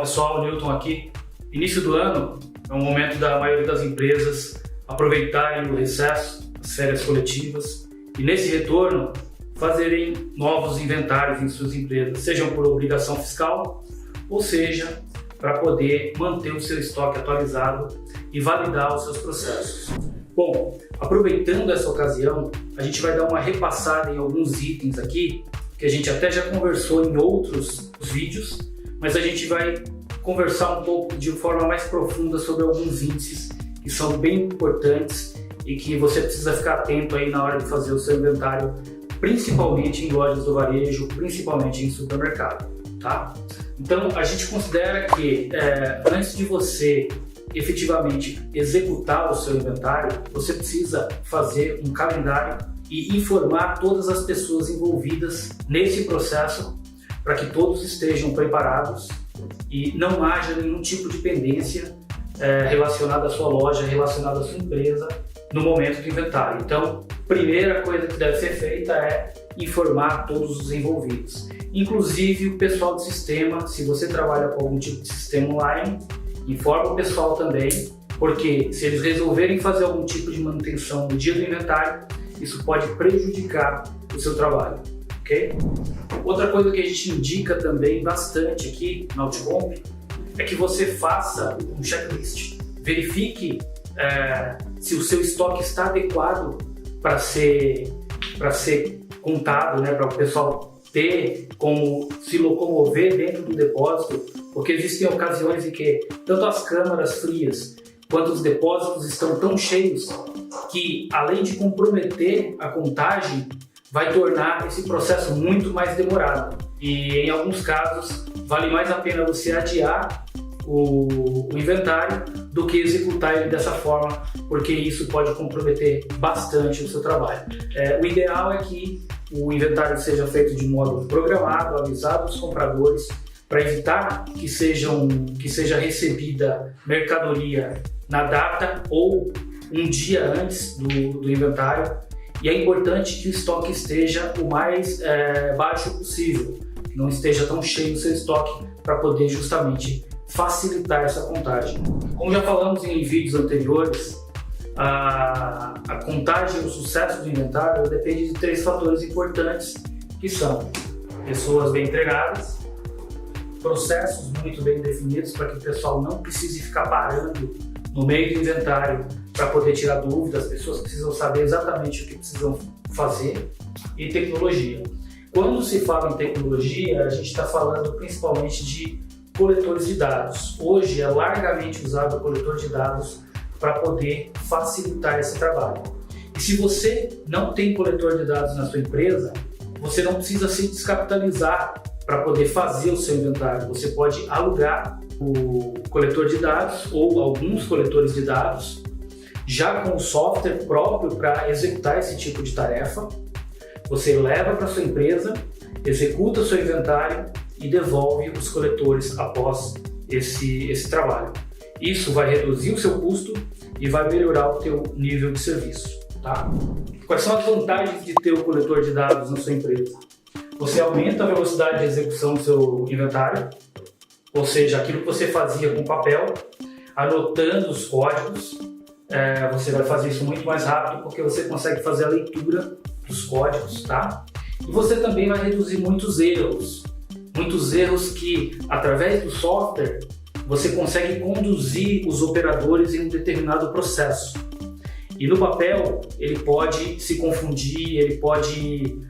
pessoal, Newton aqui. Início do ano é um momento da maioria das empresas aproveitarem o recesso, as férias coletivas e nesse retorno fazerem novos inventários em suas empresas, sejam por obrigação fiscal ou seja para poder manter o seu estoque atualizado e validar os seus processos. Bom, aproveitando essa ocasião, a gente vai dar uma repassada em alguns itens aqui que a gente até já conversou em outros vídeos, mas a gente vai conversar um pouco de forma mais profunda sobre alguns índices que são bem importantes e que você precisa ficar atento aí na hora de fazer o seu inventário, principalmente em lojas do varejo, principalmente em supermercado, tá? Então, a gente considera que antes de você efetivamente executar o seu inventário, você precisa fazer um calendário e informar todas as pessoas envolvidas nesse processo para que todos estejam preparados e não haja nenhum tipo de pendência relacionada à sua loja, relacionada à sua empresa no momento do inventário. Então, primeira coisa que deve ser feita é informar todos os envolvidos, inclusive o pessoal do sistema. Se você trabalha com algum tipo de sistema online, informa o pessoal também, porque se eles resolverem fazer algum tipo de manutenção no dia do inventário, isso pode prejudicar o seu trabalho, ok? Outra coisa que a gente indica também bastante aqui na Outcomp é que você faça um checklist. Verifique se o seu estoque está adequado para ser contado, né, para o pessoal ter como se locomover dentro do depósito, porque existem ocasiões em que tanto as câmaras frias quanto os depósitos estão tão cheios que, além de comprometer a contagem, vai tornar esse processo muito mais demorado. E em alguns casos, vale mais a pena você adiar o inventário do que executar ele dessa forma, porque isso pode comprometer bastante o seu trabalho. O ideal é que o inventário seja feito de modo programado, avisado aos compradores, para evitar que seja recebida mercadoria na data ou um dia antes do inventário. E é importante que o estoque esteja o mais baixo possível, que não esteja tão cheio o seu estoque, para poder justamente facilitar essa contagem. Como já falamos em vídeos anteriores, a contagem e o sucesso do inventário depende de 3 fatores importantes, que são pessoas bem treinadas, processos muito bem definidos para que o pessoal não precise ficar parando no meio do inventário para poder tirar dúvidas. As pessoas precisam saber exatamente o que precisam fazer, e tecnologia. Quando se fala em tecnologia, a gente está falando principalmente de coletores de dados. Hoje é largamente usado o coletor de dados para poder facilitar esse trabalho. E se você não tem coletor de dados na sua empresa, você não precisa se descapitalizar para poder fazer o seu inventário. Você pode alugar o coletor de dados ou alguns coletores de dados já com o software próprio para executar esse tipo de tarefa. Você leva para sua empresa, executa o seu inventário e devolve os coletores após esse trabalho. Isso vai reduzir o seu custo e vai melhorar o teu nível de serviço, tá? Quais são as vantagens de ter o coletor de dados na sua empresa? Você aumenta a velocidade de execução do seu inventário, ou seja, aquilo que você fazia com papel, anotando os códigos, você vai fazer isso muito mais rápido, porque você consegue fazer a leitura dos códigos, tá? E você também vai reduzir muitos erros que, através do software, você consegue conduzir os operadores em um determinado processo. E no papel, ele pode se confundir,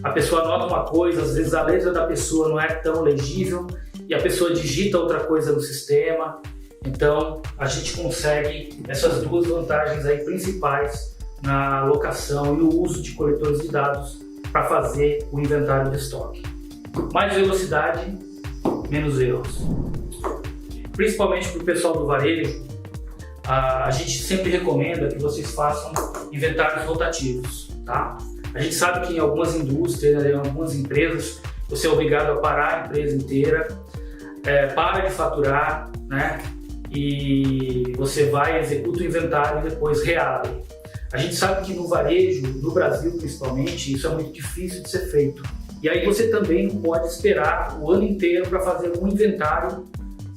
a pessoa anota uma coisa, às vezes a letra da pessoa não é tão legível e a pessoa digita outra coisa no sistema. Então, a gente consegue essas 2 vantagens aí principais na alocação e no uso de coletores de dados para fazer o inventário de estoque. Mais velocidade, menos erros. Principalmente para o pessoal do varejo, a gente sempre recomenda que vocês façam inventários rotativos, tá? A gente sabe que em algumas indústrias, em algumas empresas, você é obrigado a parar a empresa inteira, para de faturar, né? E você vai, executa o inventário e depois reabre. A gente sabe que no varejo, no Brasil principalmente, isso é muito difícil de ser feito. E aí você também não pode esperar o ano inteiro para fazer um inventário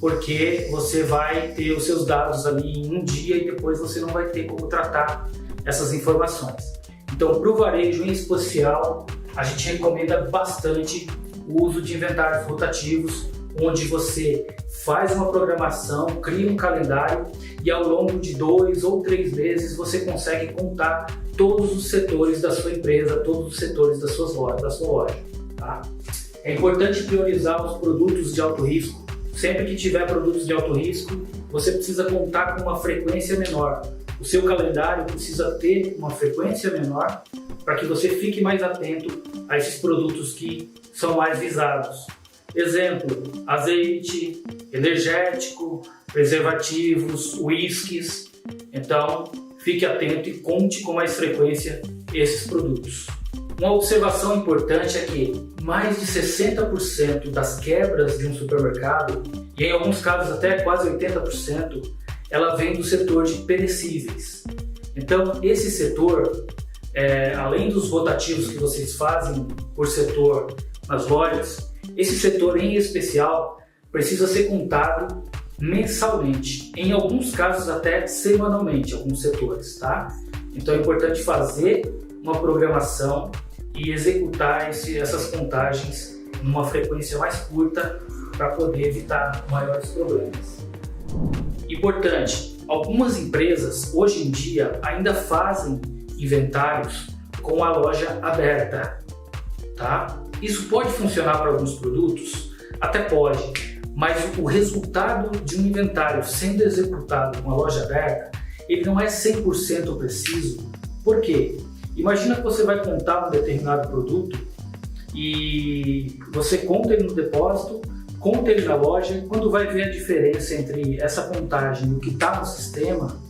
porque você vai ter os seus dados ali em um dia e depois você não vai ter como tratar essas informações. Então, para o varejo em especial, a gente recomenda bastante o uso de inventários rotativos, onde você faz uma programação, cria um calendário e ao longo de 2 ou 3 meses você consegue contar todos os setores da sua empresa, todos os setores da sua loja. Tá? É importante priorizar os produtos de alto risco. Sempre que tiver produtos de alto risco, você precisa contar com uma frequência menor. O seu calendário precisa ter uma frequência menor para que você fique mais atento a esses produtos que são mais visados. Exemplo, azeite, energético, preservativos, uísques. Então, fique atento e conte com mais frequência esses produtos. Uma observação importante é que mais de 60% das quebras de um supermercado, e em alguns casos até quase 80%, ela vem do setor de perecíveis. Então, esse setor, além dos rotativos que vocês fazem por setor nas lojas, esse setor em especial precisa ser contado mensalmente, em alguns casos até semanalmente, alguns setores, tá? Então é importante fazer uma programação e executar essas contagens numa frequência mais curta para poder evitar maiores problemas. Importante, algumas empresas hoje em dia ainda fazem inventários com a loja aberta, tá? Isso pode funcionar para alguns produtos? Até pode, mas o resultado de um inventário sendo executado com a loja aberta, ele não é 100% preciso. Por quê? Imagina que você vai contar um determinado produto e você conta ele no depósito, conta ele na loja, e quando vai ver a diferença entre essa contagem e o que está no sistema,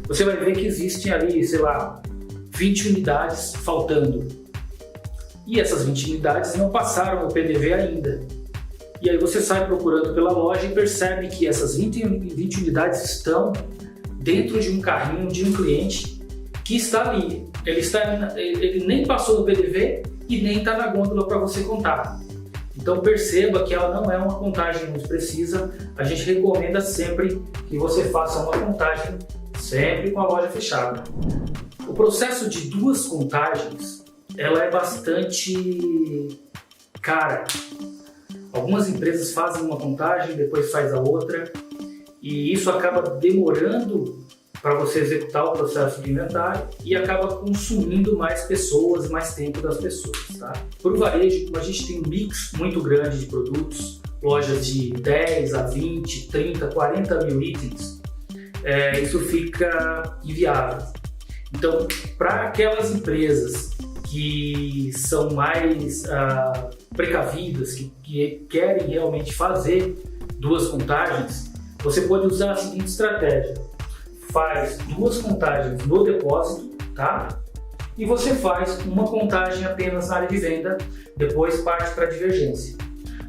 você vai ver que existem ali, sei lá, 20 unidades faltando. E essas 20 unidades não passaram o PDV ainda. E aí você sai procurando pela loja e percebe que essas 20 unidades estão dentro de um carrinho de um cliente que está ali. Ele nem passou no PDV e nem está na gôndola para você contar. Então perceba que ela não é uma contagem muito precisa. A gente recomenda sempre que você faça uma contagem sempre com a loja fechada. O processo de 2 contagens, ela é bastante cara. Algumas empresas fazem uma contagem, depois faz a outra, e isso acaba demorando para você executar o processo de inventário e acaba consumindo mais pessoas, mais tempo das pessoas. Tá? Para o varejo, como a gente tem um mix muito grande de produtos, lojas de 10 a 20, 30, 40 mil itens, isso fica inviável. Então, para aquelas empresas que são mais precavidas, que querem realmente fazer 2 contagens, você pode usar a seguinte estratégia: faz 2 contagens no depósito, tá? E você faz uma contagem apenas na área de venda, depois parte para a divergência.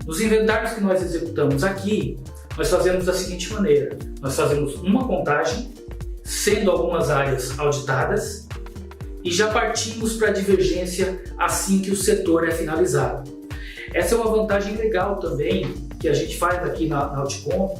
Nos inventários que nós executamos aqui, nós fazemos da seguinte maneira: nós fazemos uma contagem, sendo algumas áreas auditadas, e já partimos para a divergência assim que o setor é finalizado. Essa é uma vantagem legal também que a gente faz aqui na Outcomp,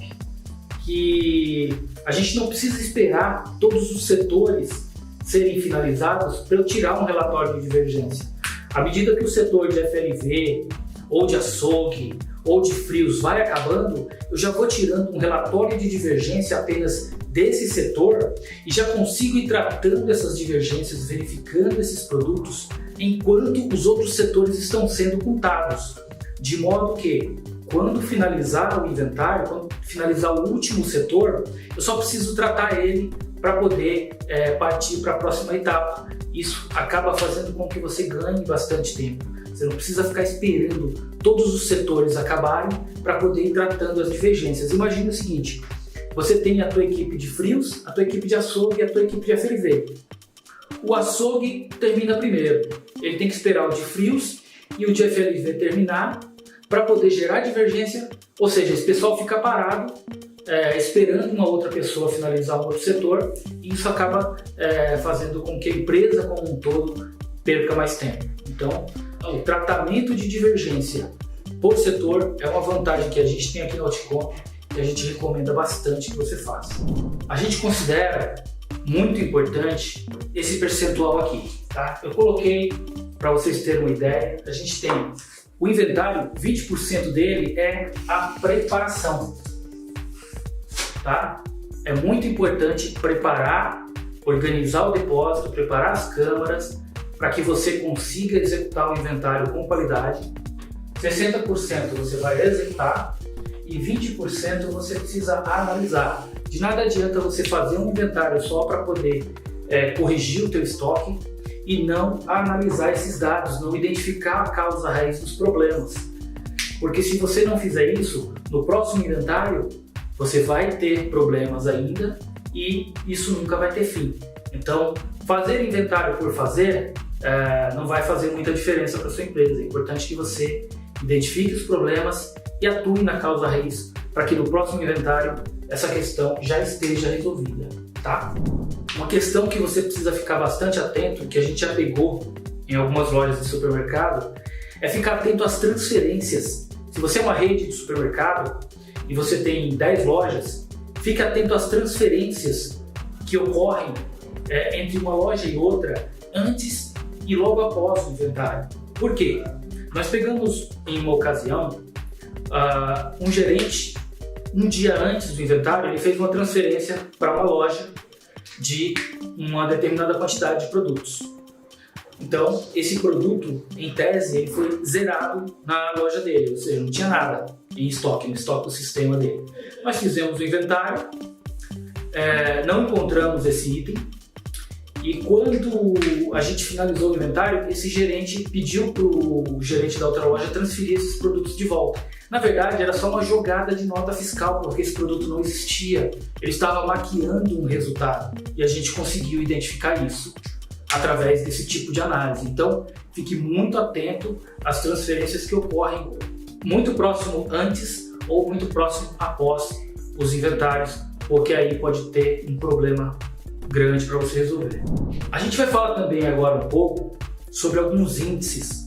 que a gente não precisa esperar todos os setores serem finalizados para eu tirar um relatório de divergência. À medida que o setor de FLV, ou de açougue, ou de frios vai acabando, eu já vou tirando um relatório de divergência apenas desse setor e já consigo ir tratando essas divergências, verificando esses produtos, enquanto os outros setores estão sendo contados. De modo que, quando finalizar o inventário, quando finalizar o último setor, eu só preciso tratar ele para poder partir para a próxima etapa. Isso acaba fazendo com que você ganhe bastante tempo. Você não precisa ficar esperando todos os setores acabarem para poder ir tratando as divergências. Imagina o seguinte: você tem a tua equipe de frios, a tua equipe de açougue e a tua equipe de FLV. O açougue termina primeiro. Ele tem que esperar o de frios e o de FLV terminar para poder gerar divergência, ou seja, esse pessoal fica parado esperando uma outra pessoa finalizar um outro setor, e isso acaba fazendo com que a empresa como um todo perca mais tempo. Então, o tratamento de divergência por setor é uma vantagem que a gente tem aqui no Outcomp que a gente recomenda bastante que você faça. A gente considera muito importante esse percentual aqui, tá? Eu coloquei para vocês terem uma ideia. A gente tem o inventário, 20% dele é a preparação, tá? É muito importante preparar, organizar o depósito, preparar as câmaras para que você consiga executar o inventário com qualidade. 60% você vai executar e 20% você precisa analisar. De nada adianta você fazer um inventário só para poder corrigir o teu estoque e não analisar esses dados, não identificar a causa raiz dos problemas. Porque se você não fizer isso, no próximo inventário você vai ter problemas ainda e isso nunca vai ter fim. Então, fazer inventário por fazer não vai fazer muita diferença para sua empresa. É importante que você identifique os problemas e atue na causa raiz para que no próximo inventário essa questão já esteja resolvida, tá? Uma questão que você precisa ficar bastante atento, que a gente já pegou em algumas lojas de supermercado, é ficar atento às transferências. Se você é uma rede de supermercado e você tem 10 lojas, fique atento às transferências que ocorrem entre uma loja e outra antes e logo após o inventário. Por quê? Nós pegamos em uma ocasião um gerente, um dia antes do inventário, ele fez uma transferência para uma loja de uma determinada quantidade de produtos. Então, esse produto, em tese, ele foi zerado na loja dele, ou seja, não tinha nada em estoque, no estoque do sistema dele. Nós fizemos o inventário, não encontramos esse item, e quando a gente finalizou o inventário, esse gerente pediu para o gerente da outra loja transferir esses produtos de volta. Na verdade, era só uma jogada de nota fiscal, porque esse produto não existia. Ele estava maquiando um resultado e a gente conseguiu identificar isso através desse tipo de análise. Então, fique muito atento às transferências que ocorrem muito próximo antes ou muito próximo após os inventários, porque aí pode ter um problema grande para você resolver. A gente vai falar também agora um pouco sobre alguns índices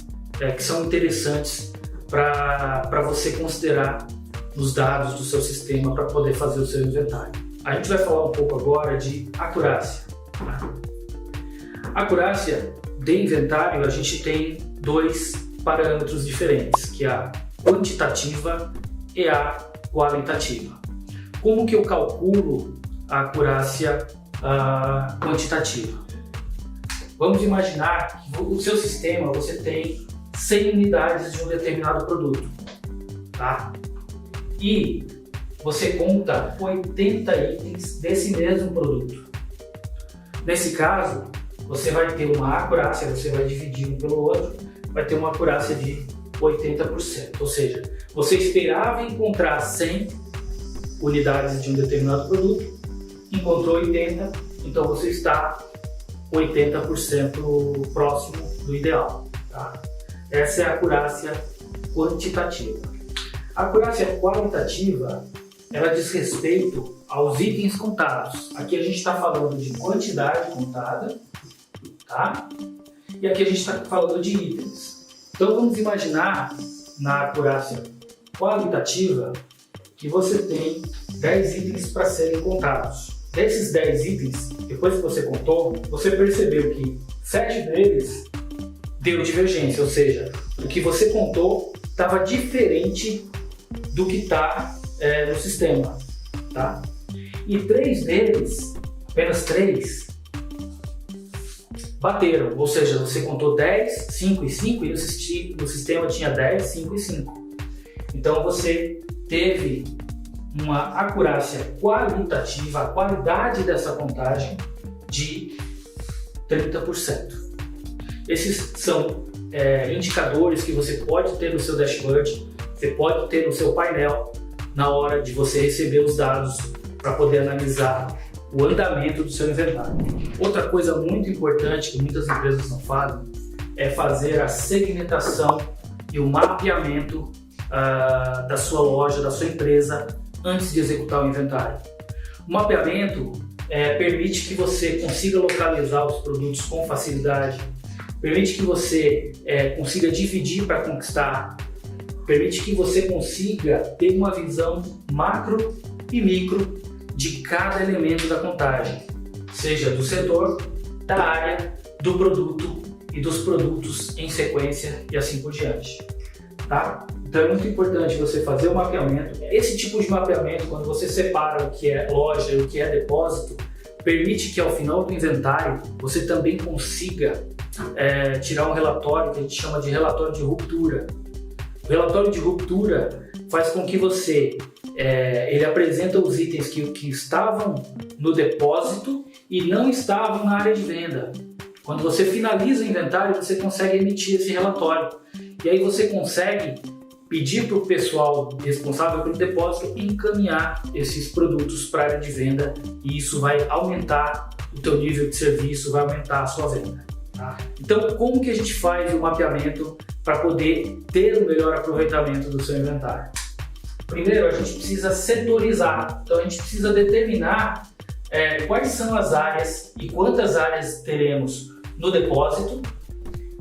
que são interessantes para você considerar nos dados do seu sistema para poder fazer o seu inventário. A gente vai falar um pouco agora de acurácia. Acurácia de inventário, a gente tem dois parâmetros diferentes, que é a quantitativa e a qualitativa. Como que eu calculo a acurácia quantitativa? Vamos imaginar que o seu sistema você tem 100 unidades de um determinado produto, tá? E você conta 80 itens desse mesmo produto. Nesse caso, você vai ter uma acurácia, você vai dividir um pelo outro, vai ter uma acurácia de 80%. Ou seja, você esperava encontrar 100 unidades de um determinado produto, encontrou 80, então você está 80% próximo do ideal, tá? Essa é a acurácia quantitativa. A acurácia qualitativa, ela diz respeito aos itens contados. Aqui a gente está falando de quantidade contada, tá? E aqui a gente está falando de itens. Então vamos imaginar na acurácia qualitativa que você tem 10 itens para serem contados. Desses 10 itens, depois que você contou, você percebeu que 7 deles deu divergência, ou seja, o que você contou estava diferente do que está no sistema, tá? E 3 deles, apenas 3, bateram, ou seja, você contou 10, 5 e 5 e no sistema tinha 10, 5 e 5. Então você teve uma acurácia qualitativa, a qualidade dessa contagem de 30%. Esses são indicadores que você pode ter no seu dashboard, você pode ter no seu painel na hora de você receber os dados para poder analisar o andamento do seu inventário. Outra coisa muito importante que muitas empresas não fazem é fazer a segmentação e o mapeamento da sua loja, da sua empresa, antes de executar o inventário. O mapeamento permite que você consiga localizar os produtos com facilidade, permite que você consiga dividir para conquistar permite que você consiga ter uma visão macro e micro de cada elemento da contagem, seja do setor, da área, do produto e dos produtos em sequência e assim por diante. Tá? Então é muito importante você fazer o mapeamento. Esse tipo de mapeamento, quando você separa o que é loja e o que é depósito, permite que ao final do inventário você também consiga tirar um relatório que a gente chama de relatório de ruptura. O relatório de ruptura faz com que você ele apresenta os itens que estavam no depósito e não estavam na área de venda. Quando você finaliza o inventário, você consegue emitir esse relatório. E aí você consegue pedir para o pessoal responsável pelo depósito encaminhar esses produtos para a área de venda, e isso vai aumentar o teu nível de serviço, vai aumentar a sua venda. Tá? Então, como que a gente faz o mapeamento para poder ter o melhor aproveitamento do seu inventário? Primeiro, a gente precisa setorizar. Então, a gente precisa determinar quais são as áreas e quantas áreas teremos no depósito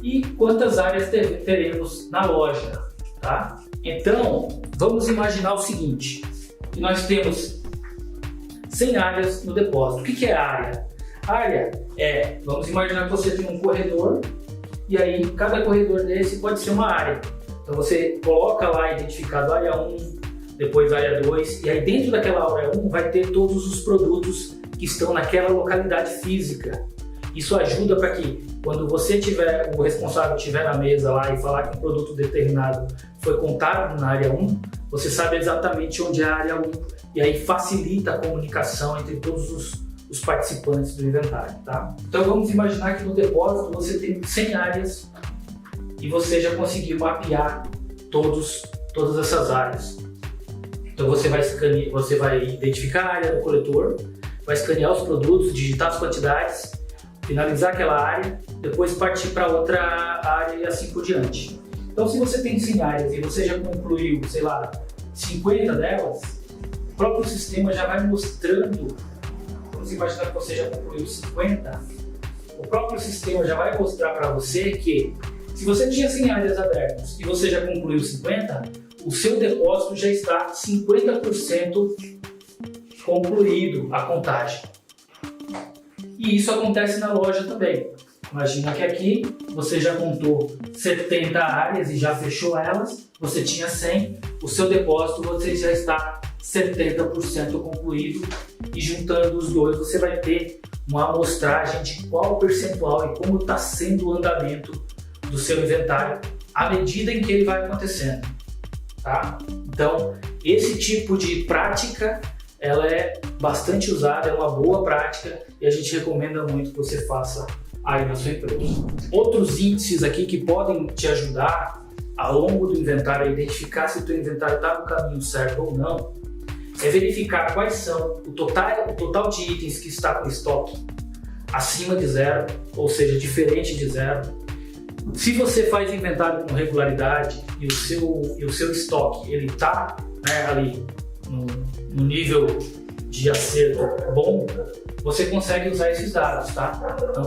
e quantas áreas teremos na loja. Tá? Então, vamos imaginar o seguinte, que nós temos 100 áreas no depósito. O que é área? Área vamos imaginar que você tem um corredor, e aí cada corredor desse pode ser uma área. Então você coloca lá identificado área 1, depois área 2, e aí dentro daquela área 1 vai ter todos os produtos que estão naquela localidade física. Isso ajuda para que, quando você tiver, o responsável estiver na mesa lá e falar que um produto determinado foi contado na área 1, você sabe exatamente onde é a área 1, e aí facilita a comunicação entre todos os participantes do inventário. Tá? Então vamos imaginar que no depósito você tem 100 áreas e você já conseguiu mapear todas essas áreas. Então você vai identificar a área do coletor, vai escanear os produtos, digitar as quantidades, finalizar aquela área, depois partir para outra área e assim por diante. Então, se você tem 100 áreas e você já concluiu, sei lá, 50 delas, o próprio sistema já vai mostrando, vamos imaginar que você já concluiu 50, o próprio sistema já vai mostrar para você que, se você tinha 100 áreas abertas e você já concluiu 50, o seu depósito já está 50% concluído a contagem. E isso acontece na loja também. Imagina que aqui você já contou 70 áreas e já fechou elas, você tinha 100, o seu depósito você já está 70% concluído, e juntando os dois você vai ter uma amostragem de qual percentual e como está sendo o andamento do seu inventário à medida em que ele vai acontecendo. Tá? Então, esse tipo de prática ela é bastante usada, é uma boa prática, e a gente recomenda muito que você faça aí na sua empresa. Outros índices aqui que podem te ajudar ao longo do inventário a identificar se o teu inventário está no caminho certo ou não, é verificar quais são o total de itens que está com estoque acima de zero, ou seja, diferente de zero. Se você faz inventário com regularidade e o seu estoque ele está ali no nível de acerto bom, você consegue usar esses dados, tá? Então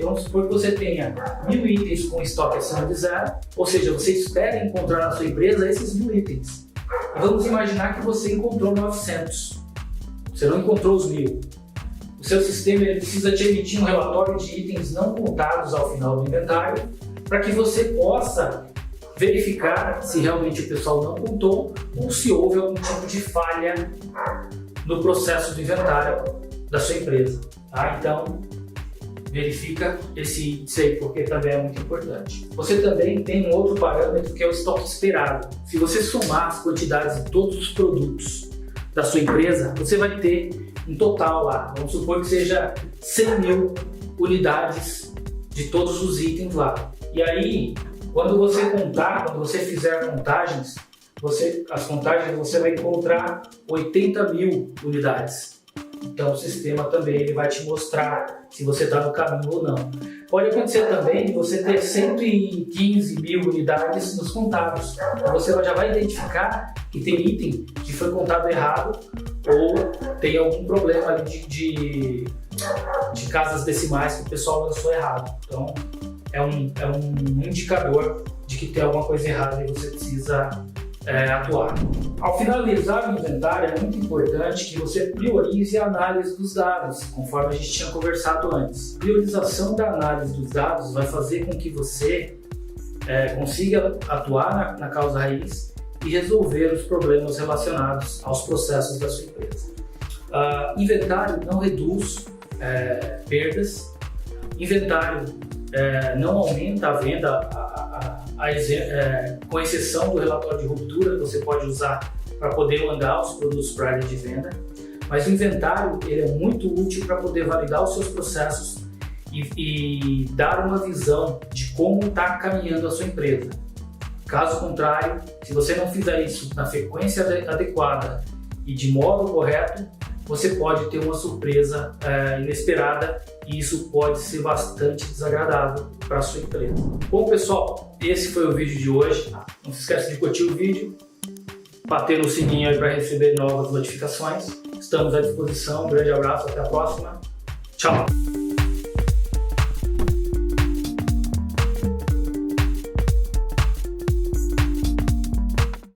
vamos supor que você tenha 1000 itens com estoque acima de zero, ou seja, você espera encontrar na sua empresa esses 1000 itens. E vamos imaginar que você encontrou 900, você não encontrou os 1000. O seu sistema ele precisa te emitir um relatório de itens não contados ao final do inventário, para que você possa verificar se realmente o pessoal não contou ou se houve algum tipo de falha no processo do inventário da sua empresa. Tá? Então, verifica esse índice aí, porque também é muito importante. Você também tem um outro parâmetro que é o estoque esperado. Se você somar as quantidades de todos os produtos da sua empresa, você vai ter um total lá. Vamos supor que seja 100.000 unidades de todos os itens lá. E aí, quando você fizer contagens, você vai encontrar 80.000 unidades. Então o sistema também ele vai te mostrar se você está no caminho ou não. Pode acontecer também de você ter 115.000 unidades nos contados. Então você já vai identificar que tem item que foi contado errado ou tem algum problema ali de casas decimais que o pessoal lançou errado. Então é um indicador de que tem alguma coisa errada e você precisa atuar. Ao finalizar o inventário, é muito importante que você priorize a análise dos dados, conforme a gente tinha conversado antes. A priorização da análise dos dados vai fazer com que você consiga atuar na causa raiz e resolver os problemas relacionados aos processos da sua empresa. Inventário não reduz perdas, inventário não aumenta a venda, com exceção do relatório de ruptura que você pode usar para poder mandar os produtos para a área de venda, mas o inventário ele é muito útil para poder validar os seus processos e dar uma visão de como está caminhando a sua empresa. Caso contrário, se você não fizer isso na frequência adequada e de modo correto, você pode ter uma surpresa inesperada e isso pode ser bastante desagradável para a sua empresa. Bom, pessoal, esse foi o vídeo de hoje. Não se esqueça de curtir o vídeo, bater no sininho aí para receber novas notificações. Estamos à disposição. Um grande abraço, até a próxima. Tchau!